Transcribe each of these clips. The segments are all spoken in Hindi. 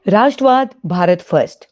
राष्ट्रवाद भारत फर्स्ट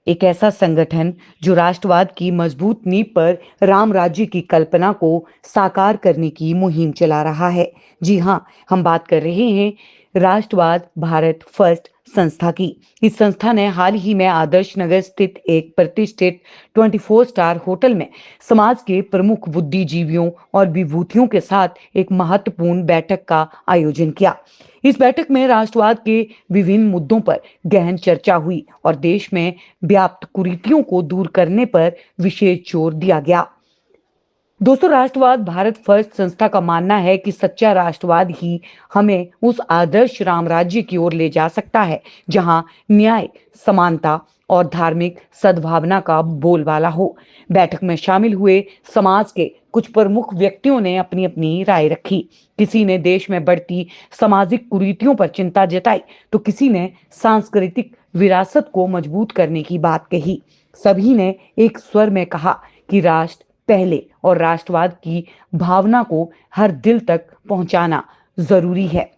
एक ऐसा संगठन जो राष्ट्रवाद की मजबूत नींव पर राम राज्य की कल्पना को साकार करने की मुहिम चला रहा है। जी हाँ, हम बात कर रहे हैं राष्ट्रवाद भारत फर्स्ट संस्था की। इस संस्था ने हाल ही में आदर्श नगर स्थित एक प्रतिष्ठित 24 स्टार होटल में समाज के प्रमुख बुद्धिजीवियों और विभूतियों के साथ एक महत्वपूर्ण बैठक का आयोजन किया। इस बैठक में राष्ट्रवाद के विभिन्न मुद्दों पर गहन चर्चा हुई और देश में व्याप्त कुरीतियों को दूर करने पर विशेष जोर दिया गया। दोस्तों, राष्ट्रवाद भारत फर्स्ट संस्था का मानना है कि सच्चा राष्ट्रवाद ही हमें उस आदर्श राम राज्य की ओर ले जा सकता है जहां न्याय, समानता और धार्मिक सद्भावना का बोलबाला हो। बैठक में शामिल हुए समाज के कुछ प्रमुख व्यक्तियों ने अपनी अपनी राय रखी। किसी ने देश में बढ़ती सामाजिक कुरीतियों पर चिंता जताई तो किसी ने सांस्कृतिक विरासत को मजबूत करने की बात कही। सभी ने एक स्वर में कहा कि राष्ट्र पहले और राष्ट्रवाद की भावना को हर दिल तक पहुंचाना जरूरी है।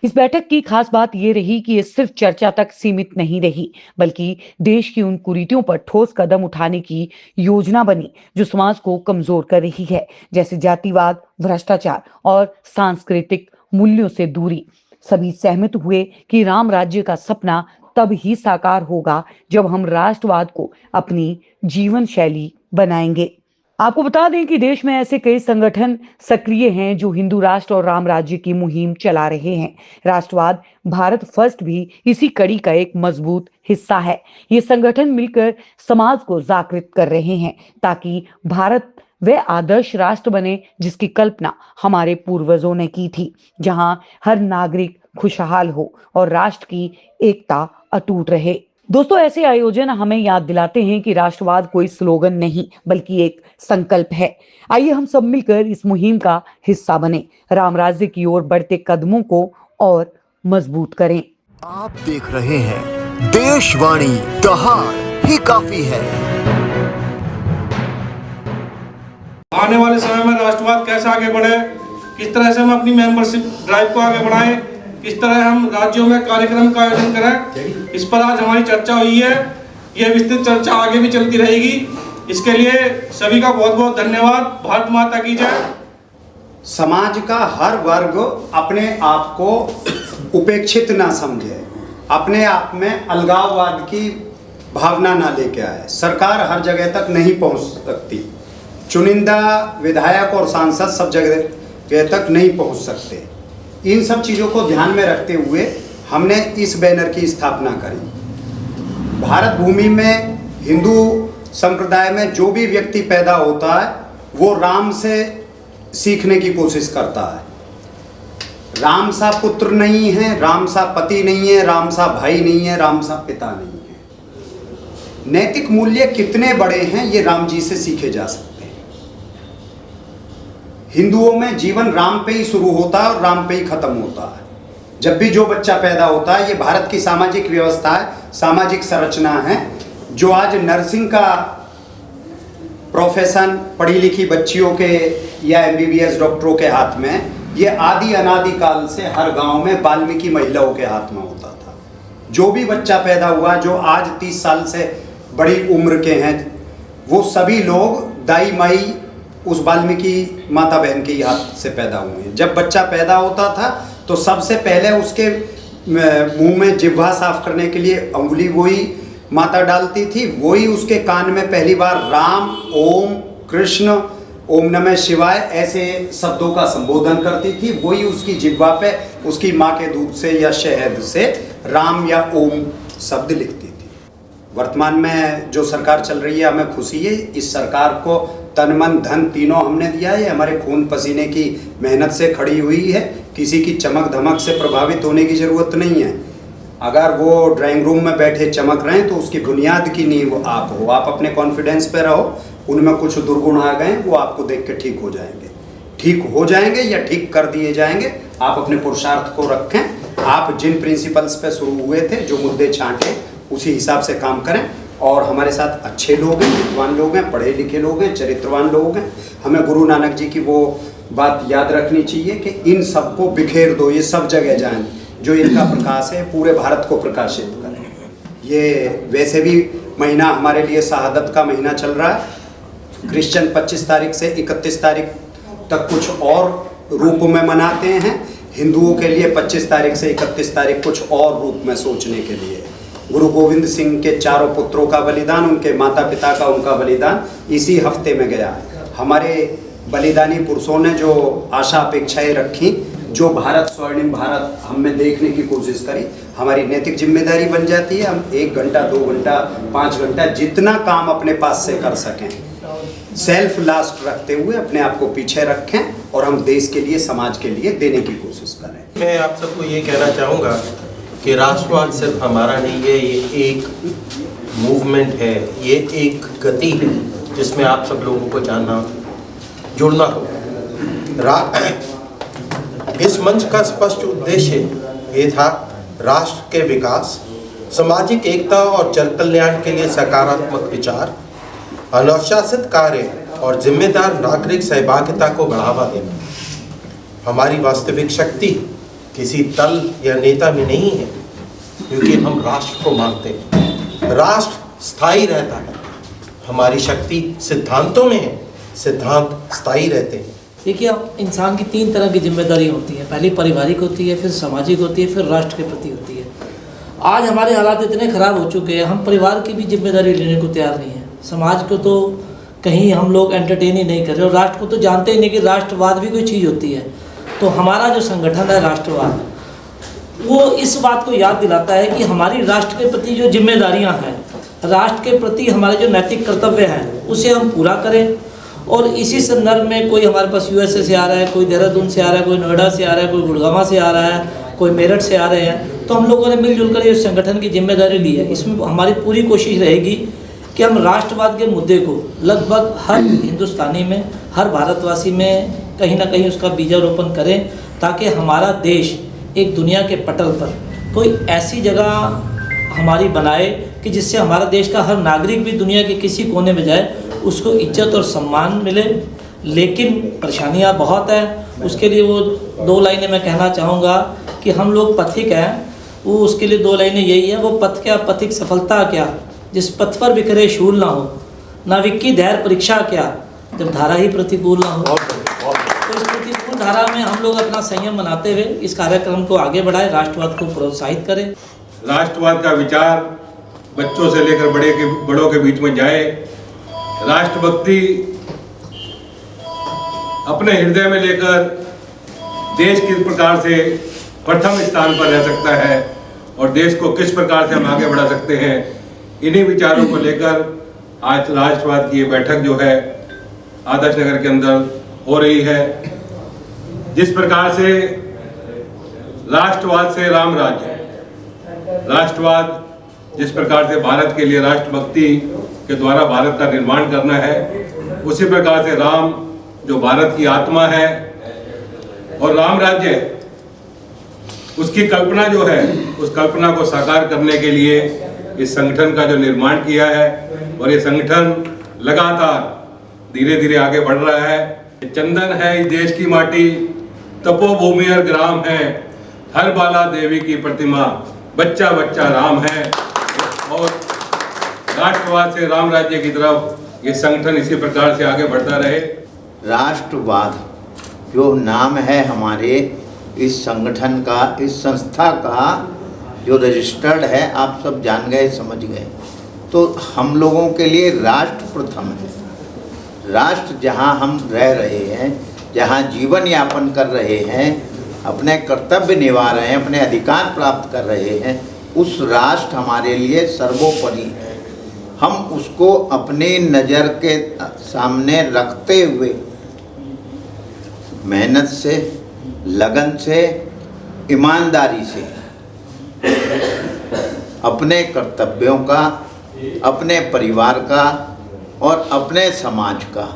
इस बैठक की खास बात यह रही कि ये सिर्फ चर्चा तक सीमित नहीं रही, बल्कि देश की उन कुरीतियों पर ठोस कदम उठाने की योजना बनी जो समाज को कमजोर कर रही है, जैसे जातिवाद, भ्रष्टाचार और सांस्कृतिक मूल्यों से दूरी। सभी सहमत हुए कि राम राज्य का सपना तब ही साकार होगा जब हम राष्ट्रवाद को अपनी जीवन शैली बनाएंगे। आपको बता दें कि देश में ऐसे कई संगठन सक्रिय हैं जो हिंदू राष्ट्र और राम राज्य की मुहिम चला रहे हैं। राष्ट्रवाद भारत फर्स्ट भी इसी कड़ी का एक मजबूत हिस्सा है। ये संगठन मिलकर समाज को जागृत कर रहे हैं ताकि भारत वह आदर्श राष्ट्र बने जिसकी कल्पना हमारे पूर्वजों ने की थी, जहां हर नागरिक खुशहाल हो और राष्ट्र की एकता अटूट रहे। दोस्तों, ऐसे आयोजन हमें याद दिलाते हैं कि राष्ट्रवाद कोई स्लोगन नहीं बल्कि एक संकल्प है। आइए हम सब मिलकर इस मुहिम का हिस्सा बने, राम राज्य की ओर बढ़ते कदमों को और मजबूत करें। आप देख रहे हैं देशवाणी, दहाड़ ही काफी है। आने वाले समय में राष्ट्रवाद कैसे आगे बढ़े, किस तरह से हम अपनी मेंबरशिप ड्राइव को आगे बढ़ाएं, किस तरह हम राज्यों में कार्यक्रम का आयोजन करें, इस पर आज हमारी चर्चा हुई है। यह विस्तृत चर्चा आगे भी चलती रहेगी। इसके लिए सभी का बहुत बहुत धन्यवाद। भारत माता की जय। समाज का हर वर्ग अपने आप को उपेक्षित ना समझे, अपने आप में अलगाववाद की भावना ना लेके आए। सरकार हर जगह तक नहीं पहुंच सकती, चुनिंदा विधायक और सांसद सब जगह तक नहीं पहुंच सकते। इन सब चीज़ों को ध्यान में रखते हुए हमने इस बैनर की स्थापना करी। भारत भूमि में हिंदू संप्रदाय में जो भी व्यक्ति पैदा होता है वो राम से सीखने की कोशिश करता है। राम सा पुत्र नहीं है, राम सा पति नहीं है, राम सा भाई नहीं है, राम सा पिता नहीं है। नैतिक मूल्य कितने बड़े हैं ये राम जी से सीखे जा सकते हैं। हिंदुओं में जीवन राम पे ही शुरू होता है और राम पे ही खत्म होता है। जब भी जो बच्चा पैदा होता है, ये भारत की सामाजिक व्यवस्था है, सामाजिक संरचना है, जो आज नर्सिंग का प्रोफेशन पढ़ी लिखी बच्चियों के या MBBS डॉक्टरों के हाथ में, ये आदि अनादि काल से हर गांव में वाल्मीकि महिलाओं के हाथ में होता था। जो भी बच्चा पैदा हुआ जो आज 30 साल से बड़ी उम्र के हैं, वो सभी लोग दाई माई उस वाल्मीकि माता बहन के हाथ से पैदा हुए हैं। जब बच्चा पैदा होता था तो सबसे पहले उसके मुंह में जिह्वा साफ करने के लिए अंगुली वही माता डालती थी, वही उसके कान में पहली बार राम, ओम, कृष्ण, ओम नमः शिवाय ऐसे शब्दों का संबोधन करती थी, वही उसकी जिह्वा पे उसकी माँ के दूध से या शहद से राम या ओम शब्द लिखती थी। वर्तमान में जो सरकार चल रही है, हमें खुशी है। इस सरकार को तन मन धन तीनों हमने दिया है, हमारे खून पसीने की मेहनत से खड़ी हुई है। किसी की चमक धमक से प्रभावित होने की ज़रूरत नहीं है। अगर वो ड्राइंग रूम में बैठे चमक रहे हैं तो उसकी बुनियाद की नींव आप हो। आप अपने कॉन्फिडेंस पे रहो, उनमें कुछ दुर्गुण आ गए वो आपको देख के ठीक हो जाएंगे, ठीक हो जाएंगे या ठीक कर दिए जाएंगे। आप अपने पुरुषार्थ को रखें। आप जिन प्रिंसिपल्स पे शुरू हुए थे, जो मुद्दे छांटे, उसी हिसाब से काम करें। और हमारे साथ अच्छे लोग हैं, विद्वान लोग हैं, पढ़े लिखे लोग हैं, चरित्रवान लोग हैं। हमें गुरु नानक जी की वो बात याद रखनी चाहिए कि इन सबको बिखेर दो, ये सब जगह जाएं। जो इनका प्रकाश है पूरे भारत को प्रकाशित करें। ये वैसे भी महीना हमारे लिए शहादत का महीना चल रहा है। क्रिश्चियन 25 तारीख से 31 तारीख तक कुछ और रूप में मनाते हैं, हिंदुओं के लिए 25 तारीख से 31 तारीख कुछ और रूप में सोचने के लिए। गुरु गोविंद सिंह के चारों पुत्रों का बलिदान, उनके माता पिता का उनका बलिदान इसी हफ्ते में गया है। हमारे बलिदानी पुरुषों ने जो आशा अपेक्षाएं रखी, जो भारत स्वर्णिम भारत हमें देखने की कोशिश करी, हमारी नैतिक जिम्मेदारी बन जाती है। हम 1 घंटा 2 घंटा 5 घंटा जितना काम अपने पास से कर सकें, सेल्फ लास्ट रखते हुए अपने आप को पीछे रखें और हम देश के लिए समाज के लिए देने की कोशिश करें। मैं आप सबको ये कहना चाहूँगा कि राष्ट्रवाद सिर्फ हमारा नहीं है, ये एक मूवमेंट है, ये एक गति है जिसमें आप सब लोगों को जानना जुड़ना हो। इस मंच का स्पष्ट उद्देश्य ये था राष्ट्र के विकास, सामाजिक एकता और जन कल्याण के लिए सकारात्मक विचार, अनुशासित कार्य और जिम्मेदार नागरिक सहभागिता को बढ़ावा देना। हमारी वास्तविक शक्ति किसी दल या नेता में नहीं है, क्योंकि हम राष्ट्र को मानते हैं। राष्ट्र स्थायी रहता है, हमारी शक्ति सिद्धांतों में है, सिद्धांत स्थायी रहते हैं। देखिए, अब इंसान की 3 तरह की जिम्मेदारी होती है। पहली पारिवारिक होती है, फिर सामाजिक होती है, फिर राष्ट्र के प्रति होती है। आज हमारे हालात इतने ख़राब हो चुके हैं, हम परिवार की भी जिम्मेदारी लेने को तैयार नहीं हैं। समाज को तो कहीं हम लोग एंटरटेन ही नहीं कर रहे और राष्ट्र को तो जानते ही नहीं कि राष्ट्रवाद भी कोई चीज़ होती है। तो हमारा जो संगठन है राष्ट्रवाद, वो इस बात को याद दिलाता है कि हमारी राष्ट्र के प्रति जो जिम्मेदारियां हैं, राष्ट्र के प्रति हमारे जो नैतिक कर्तव्य हैं, उसे हम पूरा करें। और इसी संदर्भ में कोई हमारे पास यूएसए से आ रहा है, कोई देहरादून से आ रहा है, कोई नोएडा से आ रहा है, कोई गुड़गांव से आ रहा है, कोई मेरठ से आ रहे हैं, तो हम लोगों ने मिलजुल कर ये संगठन की जिम्मेदारी ली है। इसमें हमारी पूरी कोशिश रहेगी कि हम राष्ट्रवाद के मुद्दे को लगभग हर हिंदुस्तानी में, हर भारतवासी में कहीं ना कहीं उसका बीजारोपण करें, ताकि हमारा देश एक दुनिया के पटल पर कोई ऐसी जगह हमारी बनाए कि जिससे हमारा देश का हर नागरिक भी दुनिया के किसी कोने में जाए, उसको इज्जत और सम्मान मिले। लेकिन परेशानियां बहुत हैं, उसके लिए वो 2 लाइनें मैं कहना चाहूँगा कि हम लोग पथिक हैं। वो उसके लिए 2 लाइनें यही है, वो पथ क्या पथिक सफलता क्या, जिस पथ पर बिखरे शूल ना हो, नाविक की धैर्य परीक्षा क्या, जब धारा ही प्रतिकूल ना हो। तो इस प्रतिकूल धारा में हम लोग अपना संयम बनाते हुए इस कार्यक्रम को आगे बढ़ाएं, राष्ट्रवाद को प्रोत्साहित करें। राष्ट्रवाद का विचार बच्चों से लेकर बड़ों के बीच में जाए। राष्ट्रभक्ति अपने हृदय में लेकर देश किस प्रकार से प्रथम स्थान पर रह सकता है और देश को किस प्रकार से हम आगे बढ़ा सकते हैं, इन्हीं विचारों को लेकर आज राष्ट्रवाद की ये बैठक जो है आदर्श नगर के अंदर हो रही है। जिस प्रकार से राष्ट्रवाद से राम राज्य, राष्ट्रवाद जिस प्रकार से भारत के लिए राष्ट्रभक्ति के द्वारा भारत का निर्माण करना है, उसी प्रकार से राम जो भारत की आत्मा है और राम राज्य उसकी कल्पना जो है, उस कल्पना को साकार करने के लिए इस संगठन का जो निर्माण किया है और ये संगठन लगातार धीरे धीरे आगे बढ़ रहा है। चंदन है इस देश की माटी, तपोभूमि और ग्राम है, हर बाला देवी की प्रतिमा, बच्चा बच्चा राम है। और राष्ट्रवाद से राम राज्य की तरफ ये संगठन इसी प्रकार से आगे बढ़ता रहे। राष्ट्रवाद जो नाम है हमारे इस संगठन का, इस संस्था का जो रजिस्टर्ड है, आप सब जान गए, समझ गए। तो हम लोगों के लिए राष्ट्र प्रथम है। राष्ट्र जहाँ हम रह रहे हैं, जहाँ जीवन यापन कर रहे हैं, अपने कर्तव्य निभा रहे हैं, अपने अधिकार प्राप्त कर रहे हैं, उस राष्ट्र हमारे लिए सर्वोपरि है। हम उसको अपनी नज़र के सामने रखते हुए मेहनत से, लगन से, ईमानदारी से अपने कर्तव्यों का, अपने परिवार का और अपने समाज का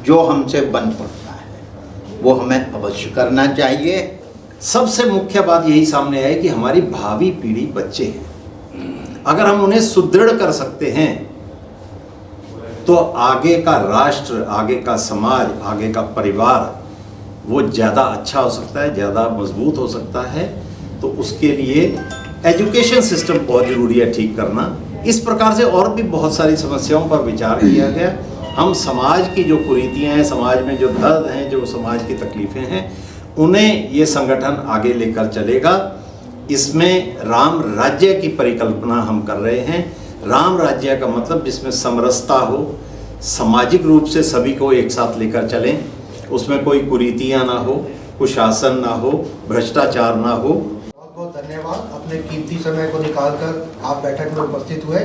जो हमसे बन पड़ता है वो हमें अवश्य करना चाहिए। सबसे मुख्य बात यही सामने है कि हमारी भावी पीढ़ी बच्चे हैं। अगर हम उन्हें सुदृढ़ कर सकते हैं तो आगे का राष्ट्र, आगे का समाज, आगे का परिवार वो ज़्यादा अच्छा हो सकता है, ज़्यादा मजबूत हो सकता है। तो उसके लिए एजुकेशन सिस्टम बहुत ज़रूरी है ठीक करना। इस प्रकार से और भी बहुत सारी समस्याओं पर विचार किया गया। हम समाज की जो कुरीतियाँ हैं, समाज में जो दर्द हैं, जो समाज की तकलीफ़ें हैं, उन्हें ये संगठन आगे लेकर चलेगा। इसमें राम राज्य की परिकल्पना हम कर रहे हैं। राम राज्य का मतलब जिसमें समरसता हो, सामाजिक रूप से सभी को एक साथ लेकर चलें, उसमें कोई कुरीतियाँ ना हो, कुशासन ना हो, भ्रष्टाचार ना हो। बहुत बहुत धन्यवाद, अपने कीमती समय को निकालकर आप बैठक में उपस्थित हुए,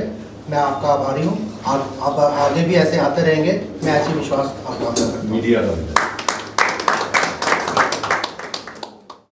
मैं आपका आभारी हूँ। आप आगे भी ऐसे आते रहेंगे, मैं ऐसी विश्वास आपको करता हूँ।